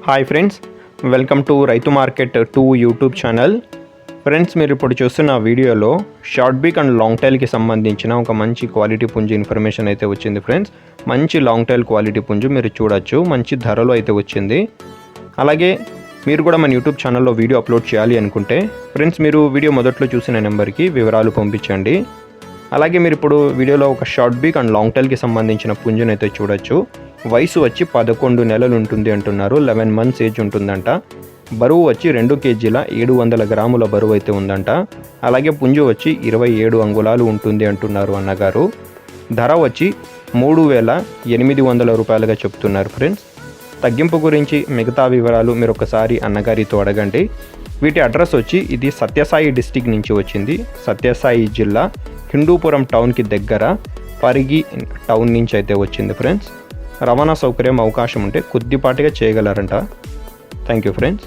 Hi friends, welcome to రైతు market 2 YouTube channel. Friends, మీరు ఇప్పుడు చూస్తున్న వీడియోలో షార్ట్ బీక్ అండ్ లాంగ్ టైల్కి సంబంధించిన ఒక మంచి క్వాలిటీ పుంజు ఇన్ఫర్మేషన్ అయితే వచ్చింది. ఫ్రెండ్స్, మంచి లాంగ్ టైల్ క్వాలిటీ పుంజు మీరు చూడొచ్చు, మంచి ధరలో అయితే వచ్చింది. అలాగే మీరు కూడా మన యూట్యూబ్ ఛానల్లో వీడియో అప్లోడ్ చేయాలి అనుకుంటే ఫ్రెండ్స్, మీరు వీడియో మొదట్లో చూసిన నెంబర్కి వివరాలు పంపించండి. అలాగే మీరు ఇప్పుడు వీడియోలో ఒక షార్ట్ బీక్ అండ్ లాంగ్ టైల్కి సంబంధించిన పుంజును అయితే చూడొచ్చు. వయసు వచ్చి 11 నెలలు ఉంటుంది అంటున్నారు. 11 మంత్స్ ఏజ్ ఉంటుందంట. బరువు వచ్చి 2 కేజీల 700 గ్రాముల బరువు అయితే ఉందంట. అలాగే పుంజు వచ్చి 27 అంగుళాలు ఉంటుంది అంటున్నారు అన్నగారు. ధర వచ్చి 3,800 రూపాయలుగా చెప్తున్నారు. ఫ్రెండ్స్, తగ్గింపు గురించి మిగతా వివరాలు మీరు ఒకసారి అన్నగారితో అడగండి. వీటి అడ్రస్ వచ్చి ఇది సత్యసాయి డిస్టిక్ నుంచి వచ్చింది. సత్యసాయి జిల్లా హిందూపురం టౌన్కి దగ్గర పరిగి టౌన్ నుంచి అయితే వచ్చింది. ఫ్రెండ్స్, రవాణా సౌకర్యం అవకాశం ఉంటే కొద్దిపాటిగా చేయగలరంట. Thank you friends.